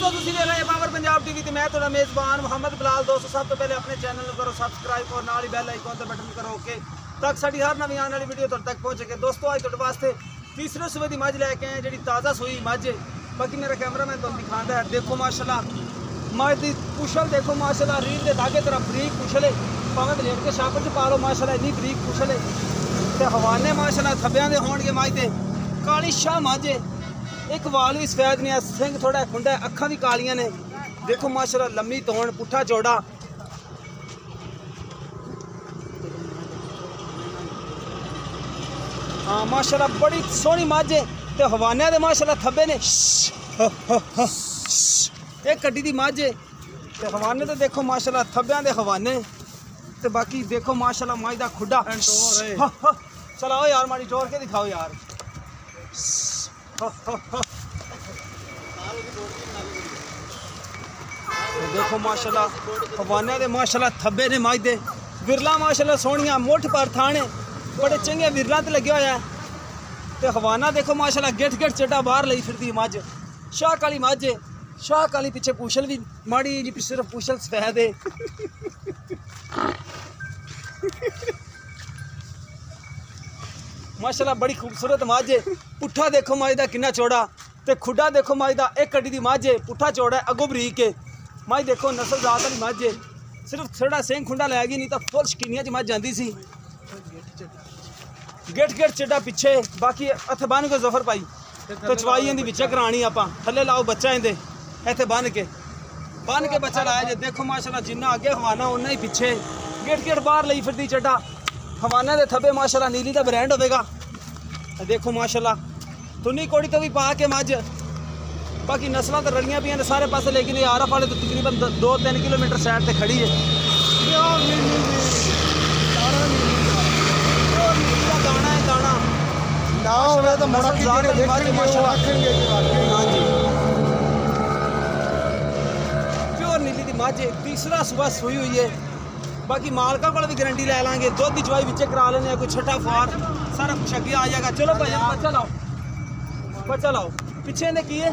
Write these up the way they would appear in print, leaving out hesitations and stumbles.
दोस्तों तुसीं देख रहे हैं पावर पंजाब टीवी ते मैं तुहाडा मेज़बान मोहम्मद बिलाल। दोस्तों सब तो पहले अपने चैनल को करो सब्सक्राइब और नाल ही बेल आइकन ते बटन करो ओके तक साडी हर नवी आने वाली वीडियो तुहाडे तक पहुंचे। दोस्तों अज तुहाडे वास्ते तीसरे सूबे की मझ लैके आए जिहड़ी ताज़ा सूई मझ है। बाकी मेरा कैमरामैन तुहानूं दिखांदा है। देखो माशाल्लाह मझ की पुछल देखो माशाल्लाह रील के धागे तरह बरीक पुछल है। भावें लेट के छापर च पा लो माशाल्लाह इन्नी बरीक पुछल है ते हवाने माशाल्लाह थब्बियां दे होणगे। मझ ते काली शाह मझ है। एक वाल भी सफेद नहीं है, सिंह थोड़ा खुंडा है, अखा भी कालियां ने। देखो माशाल्लाह लम्मी तोड़ पुट्ठा चौड़ा। हाँ माशाल्लाह बड़ी सोहनी मझ है ते हवाने दे माशाल्लाह थब्बे ने एक कड्डी दी मझ है ते हवाने ते देखो माशाल्लाह थब्बियां दे हवाने ते बाकी देखो माशाल्लाह मझ दा खुड्डा। चलाओ यार माड़ी टोर के दिखाओ यार। देखो माशाल्लाह हवाने दे माशाल्लाह थब्बे ने मझ दे। विरला माशाल्लाह सोहनियां मुठ पर थाने बड़े चंगे विरला ते लगे होया ते हवाना देखो माशाल्लाह गेट गेट चटा बाहर लई फिरदी मझ। शाह काली मझ है, शाह काली पीछे पूछल भी माड़ी जी सिर्फ पूछल सफेद है। माशाल्लाह बड़ी खूबसूरत मझ है। पुट्ठा देखो मझ दा कितना चौड़ा ते खुड्डा देखो मझ दा एक कड्डी दी मझ है। पुट्ठा चौड़ा है अगो बरीक है मझ। देखो नस्ल जात वाली मझ है। सिर्फ थोड़ा सिंह खुंडा लै गई नहीं तो फुल शकीनिया च मझ जाती सी। गेट गेट चड्डा पिछे बाकी हथ बन के जफर पाई तो चवाई इहदी विच करानी आपां। थल्ले लाओ बच्चा इहदे इत्थे बन के बच्चा लाया जे। देखो माशाल्लाह जिन्ना अगे हवाना उन्ना ही पिछे गेट गेट बाहर लई फिरदी चड्डा। हवाने दे थब्बे माशाल्लाह नीली दा ब्रांड होवेगा। देखो माशाल्लाह तुनी कोड़ी तो भी पा के मझ। बाकी नस्लां तो रलियां पियां ने सारे पासे लेकिन ये आरफ वाले तो तकरीबन 2-3 किलोमीटर साइड ते खड़ी है। दाना है दाना ना होवे तो प्योर नीली दी मझ तीसरा सुबह सोई हुई है। बाकी मालका को भी गारंटी ले लांगे। दुध की चवाई विच करा लेने कोई छठा फार सारा कुछ अगे आ जाएगा। चलो भाई बच्चा लाओ पीछे ने की है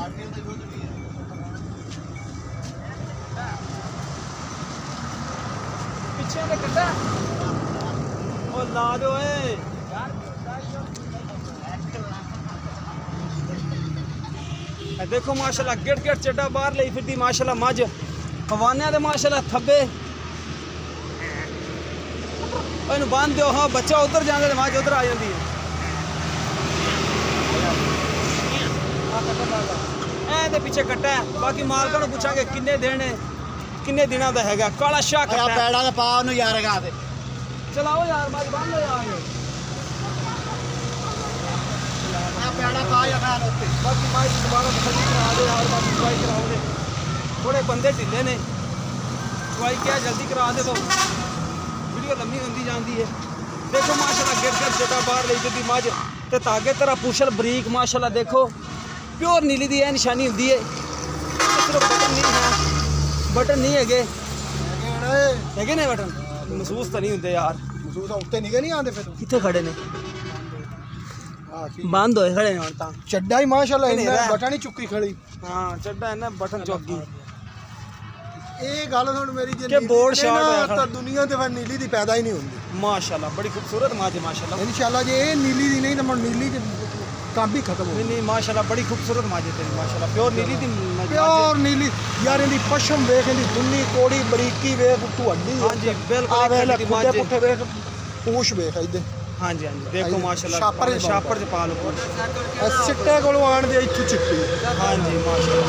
पीछे ने कटा ओ ला दो ए। देखो माशाल्लाह गेट गेट चड्डा बाहर लई फिरदी माशाल्लाह मझ। हवाने दे माशाल्लाह थब्बे बंद दो। हाँ बच्चा उधर जाने तो मझ उधर आ जाती है। ए पीछे कट्टा है। बाकी मालका पूछा किन्ने दिन किन्ने दिनों का है। काला शाह पैड़ा पा यार चलाओ यार मझ बंद हो जाओगे। बाकी मझ दोबारा तसल्ली करा दो यार। बाकी चवाई कराओ दे थोड़े बंदे ढिले ने चवाई क्या जल्दी करा दे तो वीडियो लम्बी होती जाती है। देखो माशाल्लाह गेट गेट चटा बाहर ले जाती मझ ते धागे तरह पूछल बरीक माशाल्लाह। देखो प्योर नीली दी यह निशानी होती है। सिर्फ बटन नहीं है, बटन नहीं है ने बटन महसूस तो नहीं होंगे यार। महसूस उत्ते नहीं आते फिर कितने खड़े ने बंद होए खड़े ने तां चड्डा ही माशाल्लाह इन्ना बटन ही चुक्की खड़ी। हाँ चड्डा है ना बटन चौकी। ये गल सुन मेरी जे बोर्ड शॉट तो दुनिया ते फिर नीली दी पैदा ही नहीं होंदी। माशाल्लाह बड़ी खूबसूरत मझ माशाल्लाह। इंशाल्लाह जे ये नीली दी नहीं तो नीली के काम भी खत्म हो। नहीं माशाल्लाह बड़ी खूबसूरत मझ है तेरी माशाल्लाह। प्योर नीली दी प्योर नीली यार इनकी पशम वेख इनकी दुन्नी कोड़ी बरीकी वेख तू हड्डी। हां जी बिल्कुल पुट्ठे वेख पूछ वेख इधर। हाँ जी देखो माशाल्लाह छापर च पा लो सिट्टे कोलों आण दे इत्थों चिट्टी। हाँ जी माशाल्लाह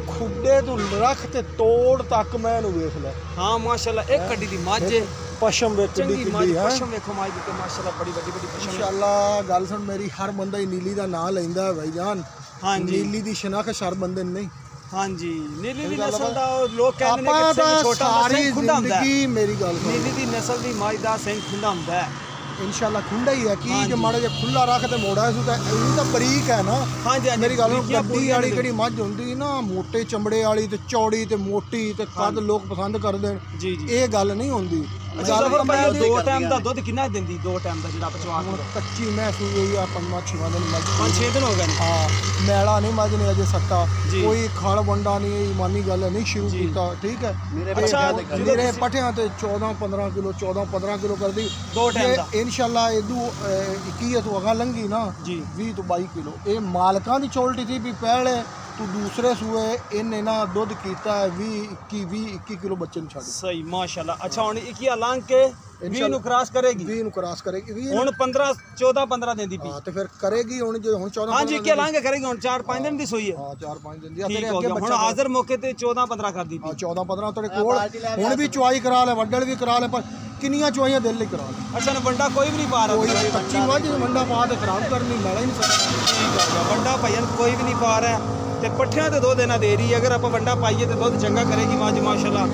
खुड्डे तू रख ते तोड़ तक मैं वेख लै। हाँ माशाल्लाह एक कड्डी दी मझ है। पशम वेख चंगी मझ पशम देखो मझ दी माशाल्लाह बड़ी बड़ी पशम। इंशाल्लाह गल सुन मेरी हर बंदा ही नीली दा नाम लैंदा है भाईजान। हाँ जी नीली दी शनाख्त हर बंदे नहीं। हाँ जी नीली दी नस्ल दा लोग कहंदे ने कि सिंह छोटा सिंह खुंडा हुंदा है। मेरी गल नीली दी नस्ल दी मझ दा सिंह खुंडा हुंदा है। इंशाल्लाह खुंडा ही है कि जो माड़ा जे खुला रख ते मोड़ा सु तो बरीक है ना। हाँ जी मेरी गल गड्डी वाली जेहड़ी मझ हुंदी ना मोटे चमड़े वाली ते चौड़ी ते मोटी ते कद लोग पसंद करदे। जी जी ये गल नहीं होंदी। ਜ਼ਫਰ ਭਾਈ ਦੋ ਟਾਈਮ ਦਾ ਦੁੱਧ ਕਿੰਨਾ ਦਿੰਦੀ ਦੋ ਟਾਈਮ ਦਾ ਜਿਹੜਾ ਪਚਵਾ ਹੁਣ ਕੱਚੀ ਮੈਂ ਸੂਈ ਹੋਈ ਆ 5-6 ਦਿਨ ਮੱਝ 5-6 ਦਿਨ ਹੋ ਗਏ ਨੇ ਹਾਂ ਮੈਲਾ ਨਹੀਂ ਮੱਝ ਨੇ ਅਜੇ ਸੱਟਾ ਜੀ। ਕੋਈ ਖਲ ਵੰਡਾ ਨਹੀਂ ਇਮਾਨੀ ਗੱਲ ਹੈ, ਨਹੀਂ ਸ਼ੁਰੂ ਜੀ। ਕੀਤਾ ਠੀਕ ਹੈ ਅੱਛਾ, ਜਦੋਂ ਮੇਰੇ ਤੁਸੀਂ- ਪੱਠਿਆਂ ਤੇ 14-15 ਕਿਲੋ 14-15 ਕਿਲੋ ਕਰਦੀ ਦੋ ਟਾਈਮ ਦਾ। ਇਨਸ਼ਾਅੱਲਾ ਇਹਦੂ 21 ਤੋਂ ਅਗਾ ਲੰਗੀ ਨਾ ਜੀ 20 ਤੋਂ 22 ਕਿਲੋ ਇਹ ਮਾਲਕਾਂ ਦੀ ਚੋਲਟੀ ਸੀ ਵੀ ਪਹਿਲੇ ਤੂੰ ਦੂਸਰੇ ਸੂਏ ਇਹਨੇ ਨਾ ਦੁੱਧ ਕੀਤਾ ਹੈ 21 ਕਿਲੋ ਬੱਚੇ ਨੂੰ ਛੱਡ ਸਹੀ ਮਾਸ਼ਾਅੱਲਾ। ਅੱਛਾ ਹੁਣ 21 ਲੰਘ ਕੇ 20 ਨੂੰ ਕ੍ਰਾਸ ਕਰੇਗੀ 20 ਨੂੰ ਕ੍ਰਾਸ ਕਰੇਗੀ 20 ਹੁਣ 14-15 ਦਿੰਦੀ ਪਈ ਹਾਂ ਤੇ ਫਿਰ ਕਰੇਗੀ ਹੁਣ ਜੇ ਹੁਣ 14 ਹਾਂਜੀ 21 ਲੰਘ ਕੇ ਕਰੇਗੀ ਹੁਣ 4-5 ਦਿਨ ਦੀ ਸੋਈ ਹੈ ਹਾਂ 4-5 ਦਿਨ ਦੀ ਆ ਠੀਕ ਤੇਰੇ ਹੋ ਅੱਗੇ ਗਿਆ ਹੁਣ ਬੱਚਾ ਹਾਜ਼ਰ ਮੌਕੇ ਤੇ 14-15 ਕਰਦੀ ਹਾਂ ਪਈ 14-15 ਤੁਹਾਡੇ ਕੋਲ ਹੁਣ ਵੀ ਚੁਆਈ ਕਰਾ ਲੈ ਵੱਡਲ ਵੀ ਕਰਾ ਲੈ ਪਰ ਕਿੰਨੀਆਂ ਚੁਆਈਆਂ ਦਿਲ ਲਈ ਕਰਾ ਲੈ ਅੱਛਾ ਨਾ ਵੱਡਾ ਕੋਈ ਵੀ ਨਹੀਂ ਪਾ ਕੋਈ ਰਿਹਾ ਕੱਚੀ ਮੱਝ ਮੰਡਾ ਪਾ ਤੇ ਖਰਾਬ ਕਰਨੀ ਮੈਲਾ ਹੀ ਨਹੀਂ ਸਕਦਾ ਠੀਕ ਹੋ ਗਿਆ ਵੱਡਾ ਭਾਈਆਂ ਕੋਈ ਵੀ ਨਹੀਂ ਪਾ ਰਿਹਾ ਤੇ ਪੱਠਿਆਂ ਤੇ ਦੁੱਧ ਇਹਨਾਂ ਦੇ ਰਹੀ ਅਗਰ ਆਪਾਂ ਵੱਡਾ ਪਾਈਏ ਤੇ ਦੁੱਧ ਚੰਗਾ ਕਰੇਗੀ ਮੱਝ ਮਾਸ਼ਾਅੱਲਾ।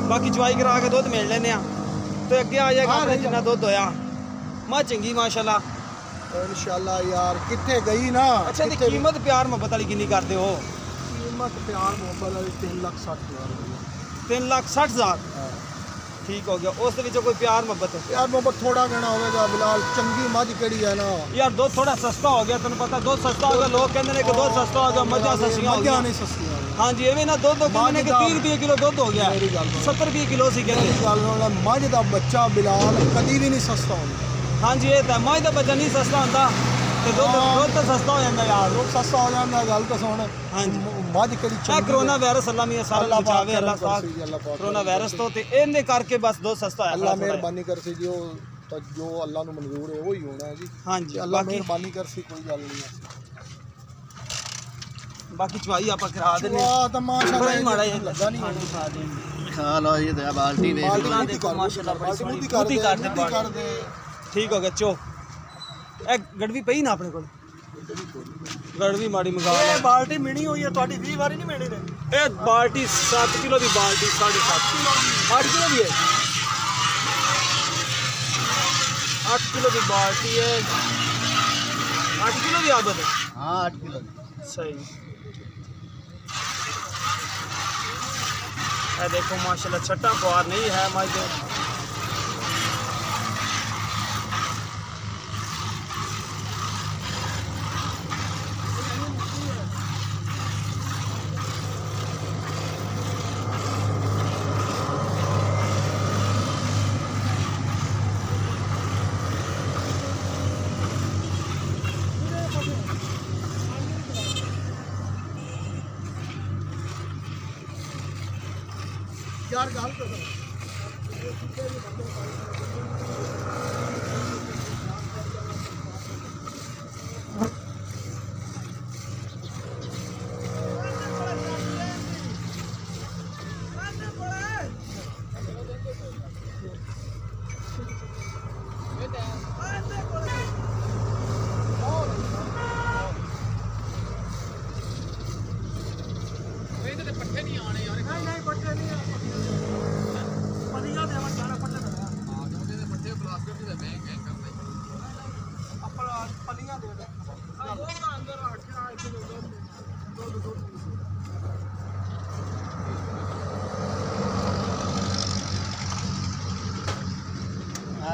ਬਾਕੀ ਚੁਆਈ ਕਰਾ ਕੇ ਦੁੱਧ ਮਿਲ ਲੈਨੇ ਆ ਤੇ ਅੱਗੇ ਆ ਜਾਏਗਾ ਆਪਣੇ ਜਿੰਨਾ ਦੁੱਧ ਹੋਇਆ ਮੱਝ ਚੰਗੀ ਮਾਸ਼ਾਅੱਲਾ। ਇਨਸ਼ਾਅੱਲਾ ਯਾਰ ਕਿੱਥੇ ਗਈ ਨਾ ਅੱਛਾ ਦੀ ਕੀਮਤ ਪਿਆਰ ਮੁਹੱਬਤ ਵਾਲੀ ਕਿੰਨੀ ਕਰਦੇ ਹੋ? ਕੀਮਤ ਪਿਆਰ ਮੁਹੱਬਤ ਵਾਲੀ 3,60,000 3,60,000 ਠੀਕ ਹੋ ਗਿਆ। ਉਸ ਦੇ ਵਿੱਚੋਂ ਕੋਈ ਪਿਆਰ ਮੁਹੱਬਤ ਯਾਰ ਮੁਹੱਬਤ ਥੋੜਾ ਕਹਿਣਾ ਹੋਵੇਗਾ ਬਿਲਾਲ ਚੰਗੀ ਮੱਝ ਕਿਹੜੀ ਹੈ ਨਾ ਯਾਰ ਦੁੱਧ ਥੋੜਾ ਸਸਤਾ ਹੋ ਗਿਆ ਤੈਨੂੰ ਪਤਾ ਦੁੱਧ ਸਸਤਾ ਹੋ ਗਿਆ ਲੋਕ ਕਹਿੰਦੇ ਨੇ ਕਿ ਦੁੱਧ ਸਸਤਾ ਹੋ ਗਿਆ ਮੱਝਾਂ ਸਸਤੀਆਂ ਹੋ ਮੱਝਾਂ ਗਈਆਂ ਨਹੀਂ ਸਸਤੀਆਂ ਹਾਂਜੀ ਐਵੇਂ ਨਾ ਦੁੱਧ ਕਹਿੰਦੇ ਨੇ ਕਿ 30 ਰੁਪਏ ਕਿਲੋ ਦੁੱਧ ਹੋ ਗਿਆ ਮੇਰੀ ਗੱਲ ਸੁਣ। 70-20 ਕਿਲੋ ਸੀ ਕਹਿੰਦੇ ਮੇਰੀ ਗੱਲ ਨਾਲ ਮੱਝ ਦਾ ਬੱਚਾ ਬਿਲਾਲ ਕਦੀ ਵੀ ਨਹੀਂ ਸਸਤਾ ਹੁੰਦਾ ਹਾਂਜੀ ਇਹ ਤਾਂ ਮੱਝ ਦਾ ਬੱਚਾ ਨਹੀਂ ਸਸਤਾ ਹੁੰਦਾ ਤੇ ਦੁੱਧ ਤਾਂ ਸਸਤਾ ਹੋ ਜਾਂਦਾ ਯਾਰ ਲੋਕ ਸਸਤਾ ਹੋ ਜਾਂਦਾ ਗੱਲ ਤਾਂ ਸੁਣ ਹਾਂਜੀ ਮੱਝ ਕਿਹੜੀ ਇਹ ਚੰਗੀ ਕਰੋਨਾ ਵਾਇਰਸ ਅੱਲਾ ਮੀਆਂ ਸਾਰਾ ਅੱਲਾਹ ਪਾਕ ਬਚਾਵੇ ਅੱਲਾ ਪਾਕ ਅੱਲਾਹ ਪਾਕ ਕਰੋਨਾ ਵਾਇਰਸ ਤੋਂ ਤੇ ਇਹਨੇ ਕਰਕੇ ਬਸ ਦੁੱਧ ਸਸਤਾ ਹੋਇਆ ਅੱਲਾਹ ਥੋੜ੍ਹਾ ਜਿਹਾ। ਮਿਹਰਬਾਨੀ ਕਰ ਸੀ ਜੋ ਅੱਲਾਹ ਨੂੰ ਮਨਜ਼ੂਰ ਹੈ ਉਹ ਹੀ ਹੋਣਾ ਹੈ ਜੀ ਹਾਂਜੀ ਤੇ ਅੱਲਾਹ ਬਾਕੀ ਮਿਹਰਬਾਨੀ ਕਰ ਸੀ ਕੋਈ ਗੱਲ ਨਹੀਂ ਹੈ ਬਾਕੀ ਚਵਾਈ ਆਪਾਂ ਕਰਾ ਦਿੰਨੇ ਵਾਹ ਤਾਂ ਮਾਸ਼ਾਅੱਲਾ ਬੜਾ ਮਾੜਾ ਜਿਹਾ ਲੱਗਾ ਨਹੀਂ ਹਾਂਜੀ ਖਾ ਦੇਂਗੇ ਹਾਂ ਲਓ ਇਹ ਤੇ ਬਾਲਟੀ ਵੇਖ ਬਾਲਟੀ ਲਓ ਮੁੱਦੀ ਕਰ ਮਾਸ਼ਾਅੱਲਾ ਬੜੀ ਸੋਹਣੀ ਮੁੱਦੀ ਕਰ ਦੇ ਮੁੱਦੀ ਮੁੱਦੀ ਕਰ ਦੇ ਠੀਕ ਹੋ ਗਿਆ ਚੋ ਇਹ ਗੜਵੀ ਪਈ ਨਾ ਆਪਣੇ ਕੋਲ ਗੜਵੀ ਮਾੜੀ ਮੰਗਾ ਲੈ ਇਹ ਬਾਲਟੀ ਮਿਣੀ ਹੋਈ ਹੈ ਤੁਹਾਡੀ 20 ਵਾਰੀ ਨਹੀਂ ਮਿਣੀ ਨੇ ਇਹ ਬਾਲਟੀ 7 ਕਿਲੋ ਦੀ ਬਾਲਟੀ 7.5 ਕਿਲੋ 8 ਕਿਲੋ ਦੀ ਹੈ 8 ਕਿਲੋ ਦੀ ਬਾਲਟੀ ਹੈ 8 ਕਿਲੋ ਦੀ ਆਦਤ ਹੈ ਹਾਂ 8 ਕਿਲੋ सही देखो माशाल्लाह छठा बुआर नहीं है मज यार गाल कर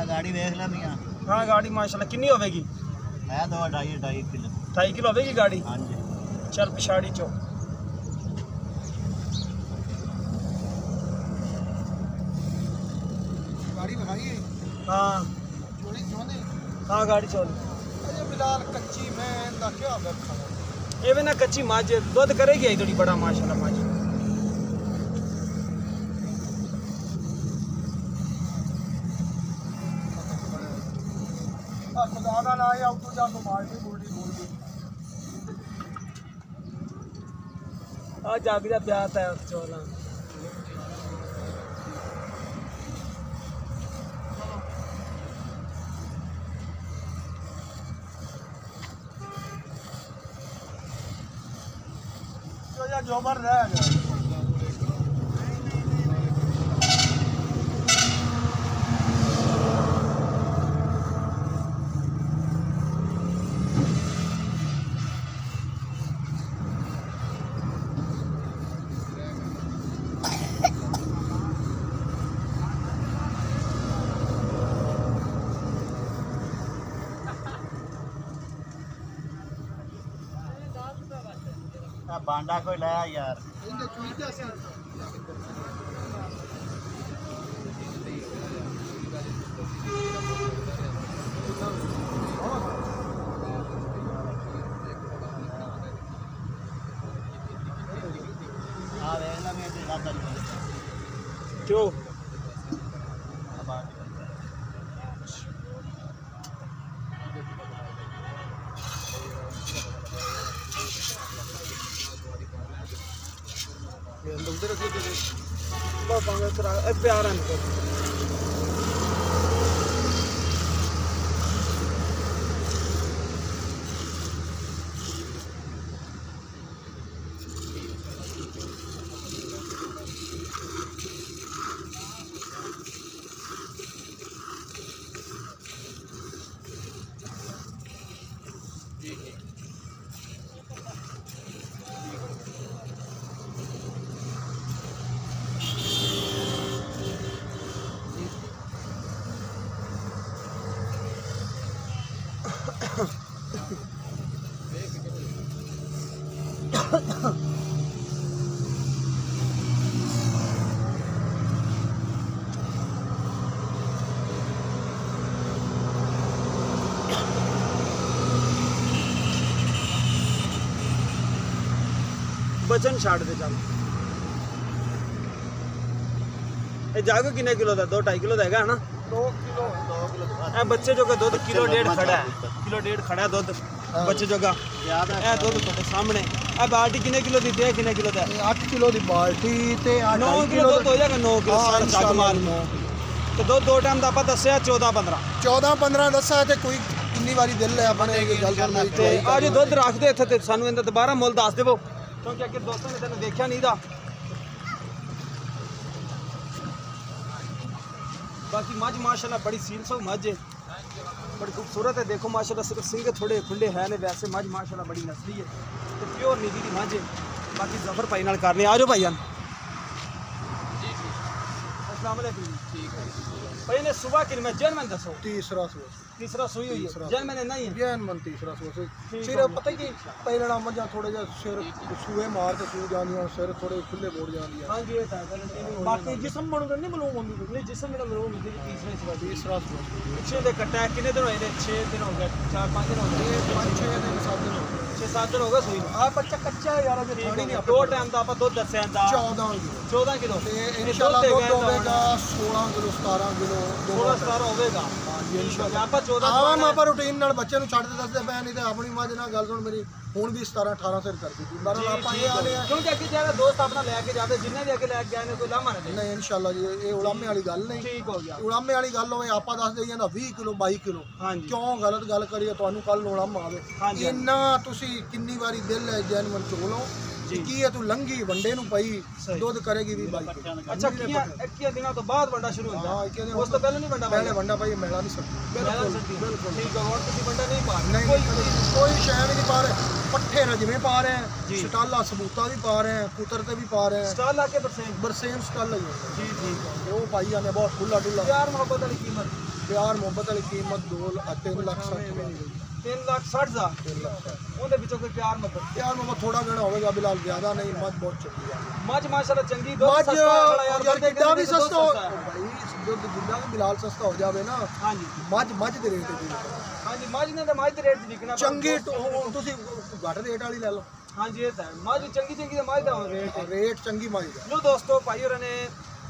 गाड़ी देख ला मियां हाँ गाड़ी माशाल्लाह कितनी होगी है तो 2.5 किलो 2.5 किलो होगी गाड़ी हाँ जी चल पिछाड़ी चो गाड़ी बनाई है हाँ चोरी चोने हाँ गाड़ी चोल अरे बिलाल कच्ची मैं दा क्या बैठा ये भी ना कच्ची माज दूध करेगी आई थोड़ी बड़ा माशाल्लाह माज खुदा का ना आया अब तो जा तो बाल्टी बुल्टी बोल दी आ जाग जा प्यास है चोला तो या जोबर रह गया ਆ ਬਾਂਡਾ ਕੋਈ ਲਾਇਆ ਯਾਰ ਇਹਦੇ ਚੂਈਦਾ ਸੀ ਆ ਵੇਖ ਲੈ ਮੈਂ ਤੇ ਰਾਤ ਵਾਲੀ ਕਿਉਂ ਇਹ ਅੰਦਰ ਰੱਖੇ ਤੇ ਬਾਬਾ ਮੈਂ ਤੇਰਾ ਪਿਆਰ ਹੈ बचन छाड़ दे चल ये जागो किन्ने किलो दा 2-2.5 किलो दा हैगा ना 2 किलो ए बच्चे जो का दूध किलो डेढ़ खड़ा है किलो डेढ़ खड़ा है दूध बच्चे जो का ਜ਼ਿਆਦਾ ए दूध ਤੁਹਾਡੇ ਸਾਹਮਣੇ ए बाल्टी किन्ने किलो दी है किन्ने किलो दा 8 किलो ਦੀ ਬਾਲਟੀ ਤੇ 9 किलो दूध हो जाएगा 9 किलो हाँ, सारा जग माल ਤੇ ਦੋ ਟਾਈਮ ਦਾ ਆਪਾਂ ਦੱਸਿਆ 14-15 14-15 ਦੱਸਿਆ ਤੇ ਕੋਈ ਕਿੰਨੀ ਵਾਰੀ ਦਿਲ ਹੈ ਆਪਣੇ ਇਹ ਗੱਲ ਕਰਨ ਦੀ ਤੇ ਆ ਜੋ ਦੁੱਧ ਰੱਖਦੇ ਇੱਥੇ ਤੇ ਸਾਨੂੰ ਇਹਦਾ ਦੁਬਾਰਾ ਮੁੱਲ ਦੱਸ ਦੇਵੋ ਕਿਉਂਕਿ ਅੱਗੇ ਦੋਸਤਾਂ ਨੇ ਤੈਨੂੰ ਵੇਖਿਆ ਨਹੀਂ ਦਾ बाकी मझ माशाल्लाह बड़ी सील सो मझ है बड़ी खूबसूरत है देखो माशाल्लाह सिर्फ सिंग थोड़े खुले हैं ने वैसे मझ माशाल्लाह बड़ी नस्ली है तो प्योर नीली दी मझ है बाकी जफर भाई नाल करने आ जाओ भाईजान अस्सलाम वालेकुम ठीक है भाई ने सुबह कि मैं जन में दसो ਤੀਸਰਾ ਸੂਆ तीसरा सुई हुई है जन मैंने नहीं है ਜੈਨ ਮਨ ਤੀਸਰਾ ਸੂਆ ਠੀਕ ਸਿਰ ਹੋ ਪਤਾ ਕੀ ਪਹਿਲਾਂ ਮੱਝਾਂ ਥੋੜੇ ਜਿਹਾ ਸਿਰ ਸੂਏ ਮਾਰ ਕੇ ਸੂ ਜਾਂਦੀਆਂ ਸਿਰ ਥੋੜੇ ਖੁੱਲੇ ਬੋੜ ਜਾਂਦੀਆਂ हां जी ये था बाकी जिस्म बनूगा नहीं मालूम होंगी नहीं जिस्म मेरा मालूम है तीसरे सुबह ਤੀਸਰਾ ਸੂਆ पिछले दे कटा है कितने दिन होए ने 6 दिन हो गए 4-5 दिन हो गए 5-6 ਦਿਨ 7 ਦਿਨ 6-7 दिन हो गए सुई ਆ ਬੱਚਾ ਕੱਚਾ ਹੈ ਯਾਰ ਅਜੇ ਥਾਣੀ ਨਹੀਂ ਦੋ ਟਾਈਮ ਦਾ ਆਪਾਂ ਦੁੱਧ ਦੱਸਿਆ ਦਾ 14 14 ਕਿਲੋ ਕਿਲੋ ਤੇ ਇਨਸ਼ਾਅੱਲਾ ਦੁੱਧ ਹੋਵੇਗਾ 16 ਕਿਲੋ 17 ਕਿਲੋ 16-17 ਹੋਵੇਗਾ ਹਾਂਜੀ ਇਨਸ਼ਾਅੱਲਾ ਆਪਾਂ 14 ਆਵਾਂ ਮੈਂ ਪਰ ਰੂਟੀਨ ਨਾਲ ਬੱਚੇ ਨੂੰ ਛੱਡ ਦੇ ਦੱਸਦੇ ਪਏ ਨਹੀਂ ਤੇ ਆਪਣੀ ਮੱਝ ਨਾਲ ਗੱਲ ਸੁਣ ਮੇਰੀ ਹੁਣ ਵੀ 17-18 ਸਿਰ ਕਰ ਦਿੱਤੀ ਬਹਰਹਾਲ ਆਪਾਂ ਇਹ ਆਲੇ ਆ ਕਿਉਂਕਿ ਅੱਗੇ ਜਿਹੜਾ ਦੋਸਤ ਆਪਣਾ ਲੈ ਕੇ ਜਾਵੇ ਜਿੰਨੇ ਵੀ ਅੱਗੇ ਲੈ ਕੇ ਗਏ ਨੇ ਕੋਈ ਲਾਮਾ ਨਾ ਦੇ ਨਹੀਂ ਇਨਸ਼ਾਅੱਲਾ ਜੀ ਇਹ ਉਲਾਮੇ ਵਾਲੀ ਗੱਲ ਨਹੀਂ ਠੀਕ ਹੋ ਗਿਆ ਉਲਾਮੇ ਵਾਲੀ ਗੱਲ ਹੋਵੇ ਆਪਾਂ ਦੱਸ ਦਈਏ ਨਾ 20 ਕਿਲੋ 22 ਕਿਲੋ ਹਾਂਜੀ ਕਿਉਂ ਗਲਤ ਗੱਲ ਕਰੀਏ ਤੁਹਾਨੂੰ ਕੱਲ ਨੂੰ ਉਲਾਮਾ ਆਵੇ ਹਾਂਜੀ। ਇੰਨਾ ਤੁਸੀਂ ਕਿੰਨੀ ਵਾਰੀ ਦਿਲ ਹੈ ਜੈਨ ਮਨ ਚੋਲੋ ਜੀ। ਕੀ ਹੈ ਤੂੰ ਲੰਗੀ ਵੰਡੇ ਨੂੰ ਪਈ ਸਹੀ। ਦੁੱਧ ਕਰੇਗੀ ਵੀ 22 ਕਿਲੋ ਅੱਛਾ ਕੀਆਂ 21 ਦਿਨਾਂ ਤੋਂ ਬਾਅਦ ਵੰਡਾ ਸ਼ੁਰੂ ਹੁੰਦਾ ਹਾਂ ਕਿਹਦੇ ਉਸ ਤੋਂ ਪਹਿਲਾਂ ਨਹੀਂ ਵੰਡਾ ਪਹਿਲੇ ਵੰਡਾ ਭਾਈ ਮਿਲਾ ਨਹੀਂ ਸਕਦਾ ਬਿਲਕੁਲ ਠੀਕ ਹੈ ਹੁਣ ਤੁਸੀਂ ਵੰਡਾ ਨਹੀਂ ਪਾ ਨਹੀਂ ਕੋਈ ਸ਼ੈ ਵੀ ਨਹੀਂ ਪਾ ਰਹੇ ਪੱਠੇ ਨਾ ਜਿਵੇਂ ਪਾ ਰਹੇ ਜੀ। ਹੈ ਸਟਾਲਾ ਸਬੂਤਾ ਵੀ ਪਾ ਰਹੇ ਹੈ ਕੁਤਰ ਤੇ ਵੀ ਪਾ ਰਹੇ ਹੈ ਸਟਾਲ ਲਾ ਕੇ ਪਰਸੈਂਟ ਬਰਸੇਮ ਸਟਾਲ ਲਈ ਜੀ ਠੀਕ ਹੈ ਉਹ ਪਾਈ ਜਾਂਦੇ ਬਹੁਤ ਖੁੱਲਾ ਡੁੱਲਾ ਪਿਆਰ ਮੁਹੱਬਤ ਵਾਲੀ ਕੀਮਤ ਪਿਆਰ ਮੁਹੱਬਤ ਵਾਲੀ ਕੀਮਤ 3 ਲੱਖ 60 3,60,000 3 ਲੱਖ ਉਹਦੇ ਵਿੱਚੋਂ ਕੋਈ ਪਿਆਰ ਮੁਹੱਬਤ ਪਿਆਰ ਮੁਹੱਬਤ ਥੋੜਾ ਘਣਾ ਹੋਵੇਗਾ ਬਿਲਾਲ ਜ਼ਿਆਦਾ ਨਹੀਂ ਮੱਝ ਬਹੁਤ ਚੰਗੀ ਆ ਮੱਝ ਮਾਸ਼ਾਅੱਲਾ ਚੰਗੀ ਦੁੱਧ ਮੱਝ ਸਸਤਾ ਹੈ ਬੜਾ ਯਾਰ ਬੰਦੇ ਕਿੱਦਾਂ ਵੀ ਕਹਿੰਦੇ ਸਸਤਾ ਹੋ ਦੁੱਧ ਹੈ। ਭਾਈ ਦੁੱਧ ਜਿੰਨਾ ਵੀ ਬਿਲਾਲ ਸਸਤਾ ਹੋ ਜਾਵੇ ਨਾ ਹਾਂਜੀ ਮੱਝ ਦੇ ਰੇਟ ਤੇ ਹਾਂਜੀ ਮੱਝ ਨੇ ਤਾਂ ਮੱਝ ਦੇ ਰੇਟ 'ਚ ਵਿਕਣਾ ਪਰ ਚੰਗੀ ਹੁਣ ਤੁਸੀਂ ਘੱਟ ਰੇਟ ਵਾਲੀ ਲੈ ਲਓ ਹਾਂਜੀ ਇਹ ਤਾਂ ਹੈ। ਮੱਝ ਚੰਗੀ ਚੰਗੀ ਦਾ ਮੱਝ ਦਾ ਰੇਟ ਹੈ ਰੇਟ ਚੰਗੀ ਮੱਝ ਦਾ ਲੋ ਦੋਸਤੋ ਭਾਈ ਹੋਰਾਂ ਨੇ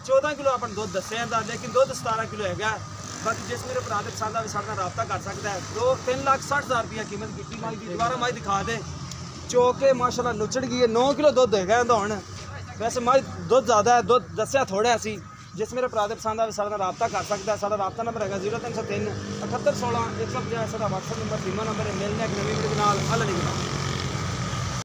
14 ਕਿਲੋ ਆਪਾਂ ਨੂੰ ਦੁੱਧ ਦੱਸਿਆ ਦਾ ਲੇਕਿਨ ਦੁੱਧ 17 ਕਿਲੋ ਹੈਗਾ ਬਾਕੀ ਜਿਸ ਮੇਰੇ ਭਰਾ ਦੇ ਪਸੰਦ ਆਵੇ ਸਾਡੇ ਨਾਲ ਰਾਬਤਾ ਕਰ ਸਕਦਾ ਹੈ 3,60,000 ਰੁਪਏ ਕੀਮਤ ਕੀਤੀ ਮੱਝ ਦੀ ਦੁਬਾਰਾ ਮੱਝ ਦਿਖਾ ਦੇ ਚੋਕੇ ਮਾਸ਼ਾਅੱਲਾ ਨੁਚੜ ਗਈ ਹੈ 9 ਕਿਲੋ ਦੁੱਧ ਹੈਗਾ ਇਹਦਾ ਹੁਣ ਵੈਸੇ ਮੱਝ ਦੁੱਧ ਜ਼ਿਆਦਾ ਹੈ ਦੁੱਧ ਦੱਸਿਆ ਥੋੜਾ ਸੀ ਜਿਸ ਮੇਰੇ ਭਰਾ ਦੇ ਪਸੰਦ ਆਵੇ ਸਾਡੇ ਨਾਲ ਰਾਬਤਾ ਕਰ ਸਕਦਾ ਹੈ ਸਾਡਾ ਰਾਬਤਾ ਨੰਬਰ ਹੈਗਾ 0303 7816 150 ਸਾਡਾ WhatsApp ਨੰਬਰ ਸੀਮਾ ਨੰਬਰ ਹੈ ਮਿਲਣਾ ਇੱਕ ਨਵੀਂ ਵੀਡੀਓ ਦੇ ਨਾਲ ਅੱਲਾ ਨਿਗਰਾਨ